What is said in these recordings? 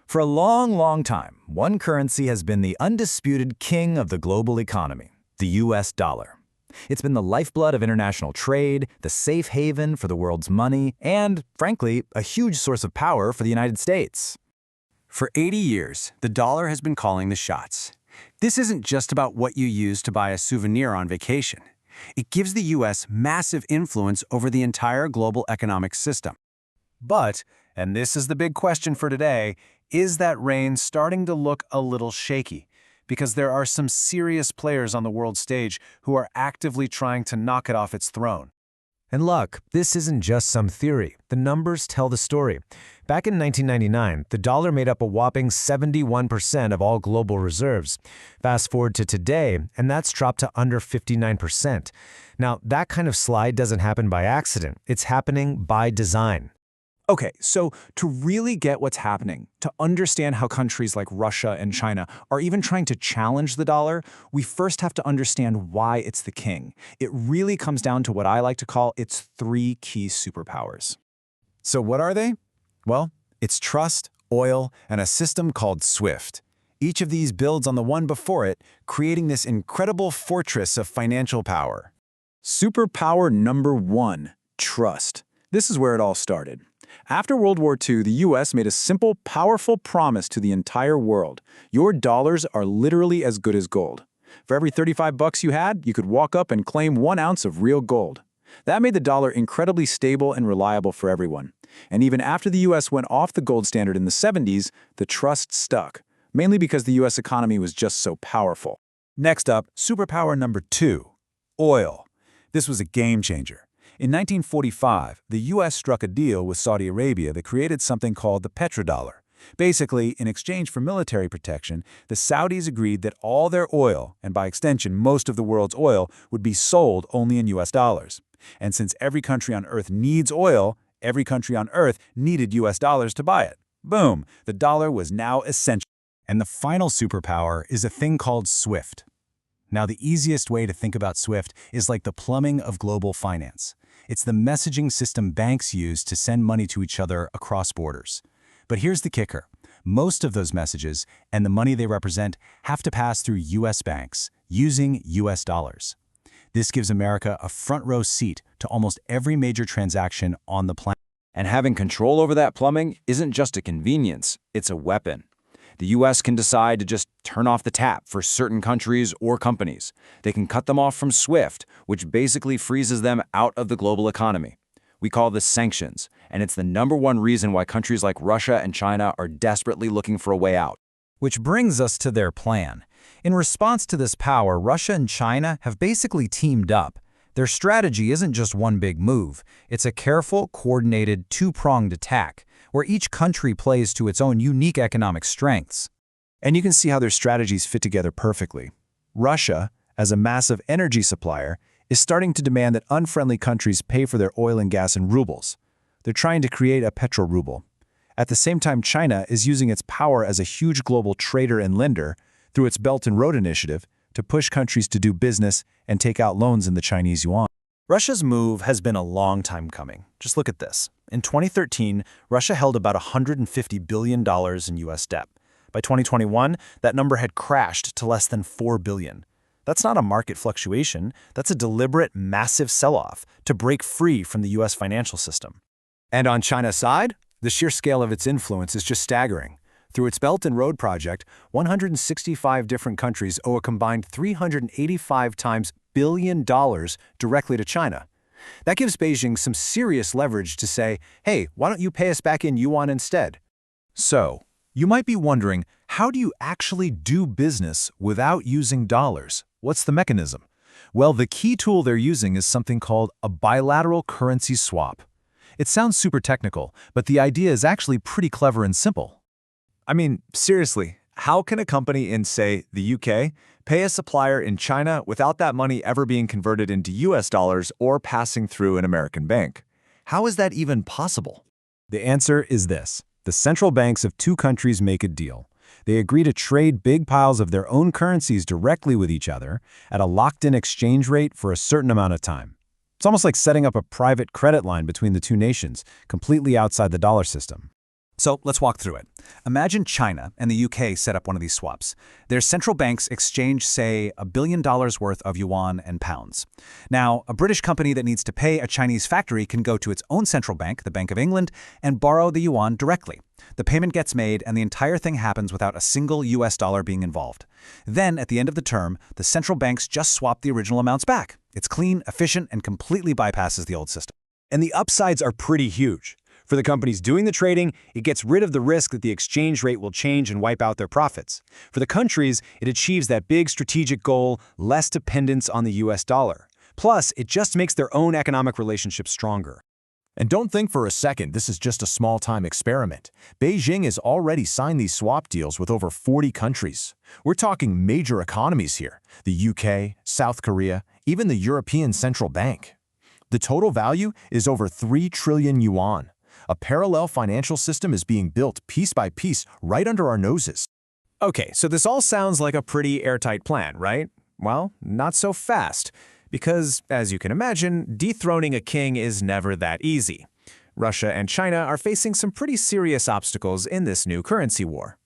For a long, long time, one currency has been the undisputed king of the global economy, the US dollar. It's been the lifeblood of international trade, the safe haven for the world's money, and, frankly, a huge source of power for the United States. For 80 years, the dollar has been calling the shots. This isn't just about what you use to buy a souvenir on vacation. It gives the U.S. massive influence over the entire global economic system. But, and this is the big question for today, is that reign starting to look a little shaky? Because there are some serious players on the world stage who are actively trying to knock it off its throne. And look, this isn't just some theory. The numbers tell the story. Back in 1999, the dollar made up a whopping 71% of all global reserves. Fast forward to today, and that's dropped to under 59%. Now, that kind of slide doesn't happen by accident. It's happening by design. Okay, so to really get what's happening, to understand how countries like Russia and China are even trying to challenge the dollar, we first have to understand why it's the king. It really comes down to what I like to call its three key superpowers. So what are they? Well, it's trust, oil, and a system called SWIFT. Each of these builds on the one before it, creating this incredible fortress of financial power. Superpower number one, trust. This is where it all started. After World War II, the US made a simple, powerful promise to the entire world. Your dollars are literally as good as gold. For every 35 bucks you had, you could walk up and claim 1 ounce of real gold. That made the dollar incredibly stable and reliable for everyone. And even after the US went off the gold standard in the 70s, the trust stuck, mainly because the US economy was just so powerful. Next up, superpower number two, oil. This was a game changer. In 1945, the U.S. struck a deal with Saudi Arabia that created something called the petrodollar. Basically, in exchange for military protection, the Saudis agreed that all their oil, and by extension most of the world's oil, would be sold only in U.S. dollars. And since every country on Earth needs oil, every country on Earth needed U.S. dollars to buy it. Boom! The dollar was now essential. And the final superpower is a thing called SWIFT. Now, the easiest way to think about SWIFT is like the plumbing of global finance. It's the messaging system banks use to send money to each other across borders. But here's the kicker. Most of those messages and the money they represent have to pass through U.S. banks using U.S. dollars. This gives America a front-row seat to almost every major transaction on the planet. And having control over that plumbing isn't just a convenience, it's a weapon. The U.S. can decide to just turn off the tap for certain countries or companies. They can cut them off from SWIFT, which basically freezes them out of the global economy. We call this sanctions, and it's the #1 reason why countries like Russia and China are desperately looking for a way out. Which brings us to their plan. In response to this power, Russia and China have basically teamed up. Their strategy isn't just one big move. It's a careful, coordinated, two-pronged attack, where each country plays to its own unique economic strengths. And you can see how their strategies fit together perfectly. Russia, as a massive energy supplier, is starting to demand that unfriendly countries pay for their oil and gas in rubles. They're trying to create a petro-ruble. At the same time, China is using its power as a huge global trader and lender through its Belt and Road Initiative to push countries to do business and take out loans in the Chinese yuan. Russia's move has been a long time coming. Just look at this. In 2013, Russia held about $150 billion in U.S. debt. By 2021, that number had crashed to less than $4 billion. That's not a market fluctuation. That's a deliberate, massive sell-off to break free from the U.S. financial system. And on China's side, the sheer scale of its influence is just staggering. Through its Belt and Road project, 165 different countries owe a combined 385 times billion dollars directly to China. That gives Beijing some serious leverage to say, hey, why don't you pay us back in yuan instead? So, you might be wondering, how do you actually do business without using dollars? What's the mechanism? Well, the key tool they're using is something called a bilateral currency swap. It sounds super technical, but the idea is actually pretty clever and simple. I mean, seriously, how can a company in, say, the UK pay a supplier in China without that money ever being converted into US dollars or passing through an American bank? How is that even possible? The answer is this. The central banks of two countries make a deal. They agree to trade big piles of their own currencies directly with each other at a locked-in exchange rate for a certain amount of time. It's almost like setting up a private credit line between the two nations, completely outside the dollar system. So let's walk through it. Imagine China and the UK set up one of these swaps. Their central banks exchange, say, $1 billion worth of yuan and pounds. Now, a British company that needs to pay a Chinese factory can go to its own central bank, the Bank of England, and borrow the yuan directly. The payment gets made, and the entire thing happens without a single US dollar being involved. Then, at the end of the term, the central banks just swap the original amounts back. It's clean, efficient, and completely bypasses the old system. And the upsides are pretty huge. For the companies doing the trading, it gets rid of the risk that the exchange rate will change and wipe out their profits. For the countries, it achieves that big strategic goal, less dependence on the US dollar. Plus, it just makes their own economic relationships stronger. And don't think for a second this is just a small-time experiment. Beijing has already signed these swap deals with over 40 countries. We're talking major economies here: the UK, South Korea, even the European Central Bank. The total value is over 3 trillion yuan. A parallel financial system is being built piece by piece right under our noses. Okay, so this all sounds like a pretty airtight plan, right? Well, not so fast. Because, as you can imagine, dethroning a king is never that easy. Russia and China are facing some pretty serious obstacles in this new currency war.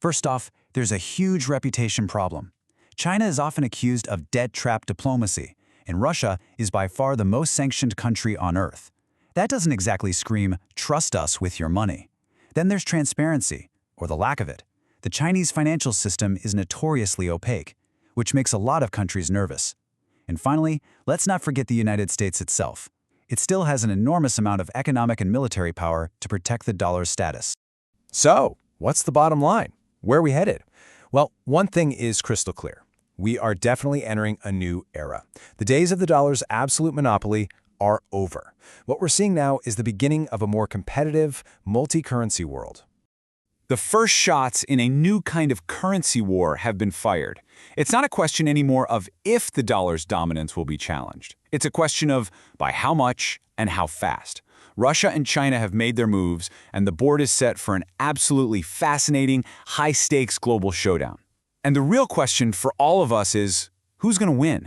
First off, there's a huge reputation problem. China is often accused of debt-trap diplomacy, and Russia is by far the most sanctioned country on Earth. That doesn't exactly scream, "Trust us with your money." Then there's transparency, or the lack of it. The Chinese financial system is notoriously opaque, which makes a lot of countries nervous. And finally, let's not forget the United States itself. It still has an enormous amount of economic and military power to protect the dollar's status. So, what's the bottom line? Where are we headed? Well, one thing is crystal clear. We are definitely entering a new era. The days of the dollar's absolute monopoly are over. What we're seeing now is the beginning of a more competitive, multi-currency world. The first shots in a new kind of currency war have been fired. It's not a question anymore of if the dollar's dominance will be challenged. It's a question of by how much and how fast. Russia and China have made their moves, and the board is set for an absolutely fascinating, high-stakes global showdown. And the real question for all of us is, who's going to win?